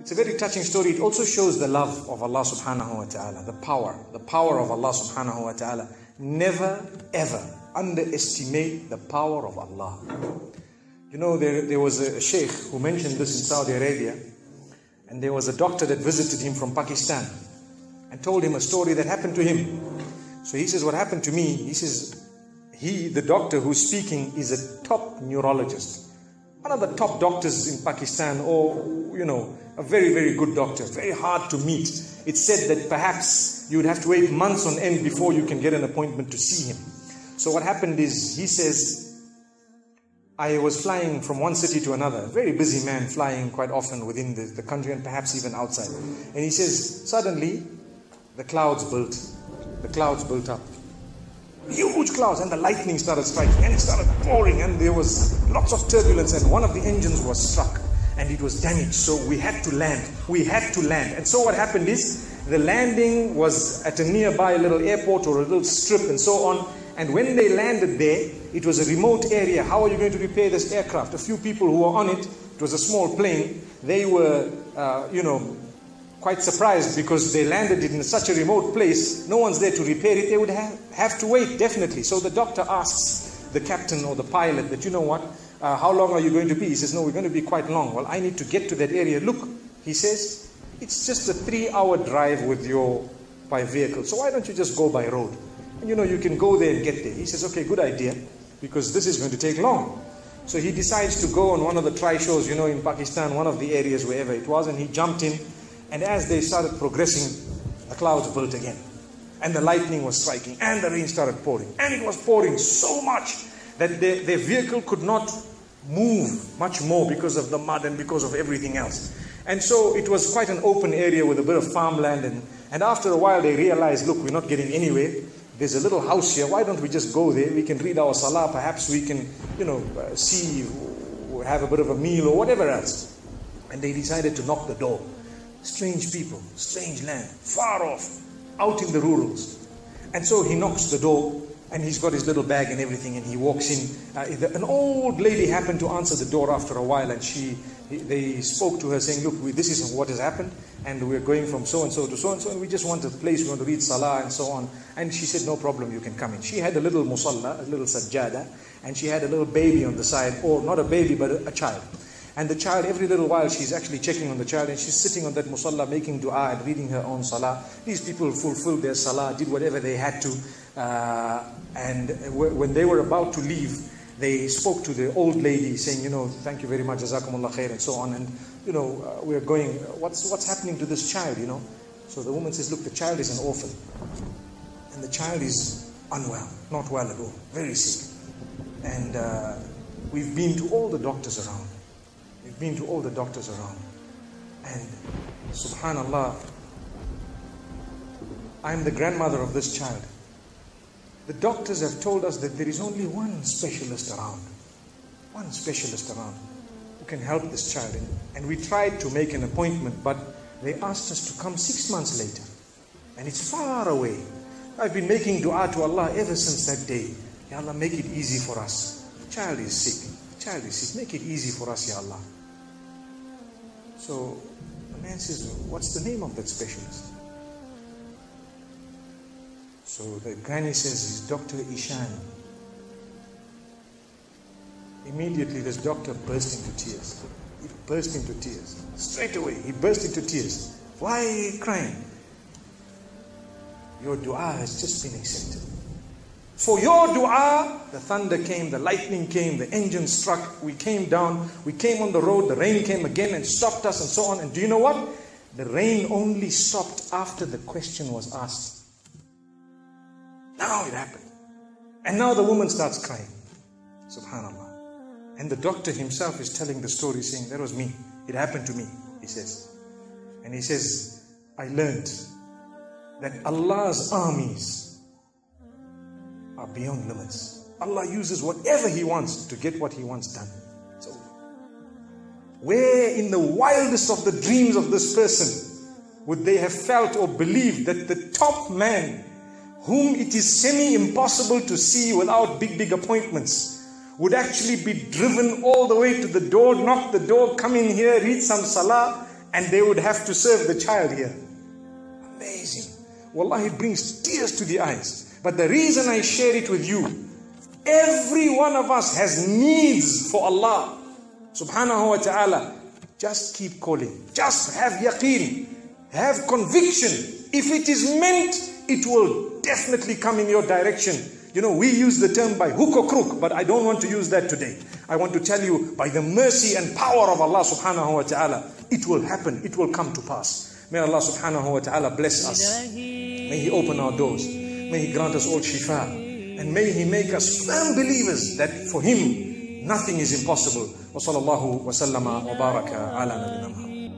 It's a very touching story. It also shows the love of Allah subhanahu wa ta'ala, the power of Allah subhanahu wa ta'ala. Never ever underestimate the power of Allah. You know, there was a sheikh who mentioned this in Saudi Arabia, and there was a doctor that visited him from Pakistan and told him a story that happened to him. So he says, what happened to me? He says, the doctor who's speaking is a top neurologist, one of the top doctors in Pakistan, or, you know, a very, very good doctor, very hard to meet. It's said that perhaps you would have to wait months on end before you can get an appointment to see him. So what happened is, he says, I was flying from one city to another, a very busy man, flying quite often within the country and perhaps even outside. And he says, suddenly, the clouds built up. Huge clouds, and the lightning started striking, and it started pouring, and there was lots of turbulence, and one of the engines was struck, and it was damaged. So we had to land. And so what happened is, the landing was at a nearby little airport or a little strip and so on. And when they landed there, it was a remote area. How are you going to repair this aircraft? A few people who were on it, it was a small plane, they were, quite surprised because they landed it in such a remote place. No one's there to repair it. They would have to wait, definitely. So the doctor asks the captain or the pilot that, you know what, how long are you going to be? He says, no, we're going to be quite long. Well, I need to get to that area. Look, he says, it's just a 3-hour drive by vehicle. So why don't you just go by road? And you know, you can go there and get there. He says, okay, good idea, because this is going to take long. So he decides to go on one of the tri-shows, you know, in Pakistan, one of the areas, wherever it was, and he jumped in. And as they started progressing, the clouds built again. And the lightning was striking, and the rain started pouring. And it was pouring so much that their vehicle could not move much more because of the mud and because of everything else. And so it was quite an open area with a bit of farmland. And after a while they realized, look, we're not getting anywhere. There's a little house here. Why don't we just go there? We can read our salah. Perhaps we can, see, have a bit of a meal or whatever else. And they decided to knock the door. Strange people, strange land, far off, out in the rurals. And so he knocks the door, and he's got his little bag and everything, and he walks in. An old lady happened to answer the door after a while, and they spoke to her saying, look, this is what has happened, and we're going from so-and-so to so-and-so, and we just want a place, we want to read salah and so on. And she said, no problem, you can come in. She had a little musalla, a little sajjada, and she had a little baby on the side, or not a baby, but a child. And the child, every little while, she's actually checking on the child, and she's sitting on that musalla, making dua and reading her own salah. These people fulfilled their salah, did whatever they had to. And when they were about to leave, they spoke to the old lady, saying, thank you very much, jazakumullah khair, and so on. And, we're going, what's happening to this child, So the woman says, look, the child is an orphan. And the child is unwell, not well at all, very sick. And we've been to all the doctors around. And subhanallah, I'm the grandmother of this child. The doctors have told us that there is only one specialist around who can help this child. And we tried to make an appointment, but they asked us to come 6 months later. And it's far away. I've been making dua to Allah ever since that day. Ya Allah, make it easy for us. The child is sick. Make it easy for us, Ya Allah. So the man says, what's the name of that specialist? So the granny says, it's Dr. Ishan. Immediately this doctor burst into tears. He burst into tears. Straight away, he burst into tears. Why are you crying? Your dua has just been accepted. For your dua, the thunder came, the lightning came, the engine struck, we came down, we came on the road, the rain came again and stopped us and so on. And do you know what? The rain only stopped after the question was asked. Now it happened. And now the woman starts crying. Subhanallah. And the doctor himself is telling the story, saying, that was me. It happened to me, he says. And he says, I learned that Allah's armies are beyond limits. Allah uses whatever He wants to get what He wants done. So, where in the wildest of the dreams of this person would they have felt or believed that the top man, whom it is semi-impossible to see without big appointments, would actually be driven all the way to the door, knock the door, come in here, read some salah, and they would have to serve the child here. Amazing. Wallahi, it brings tears to the eyes. But the reason I share it with you, every one of us has needs for Allah subhanahu wa ta'ala. Just keep calling. Just have yaqeen. Have conviction. If it is meant, it will definitely come in your direction. You know, we use the term by hook or crook, but I don't want to use that today. I want to tell you, by the mercy and power of Allah subhanahu wa ta'ala, it will happen. It will come to pass. May Allah subhanahu wa ta'ala bless us. May He open our doors. May He grant us all shifa. And may He make us firm believers that for Him, nothing is impossible. Wa sallallahu wa sallama wa baraka ala nabina Muhammad.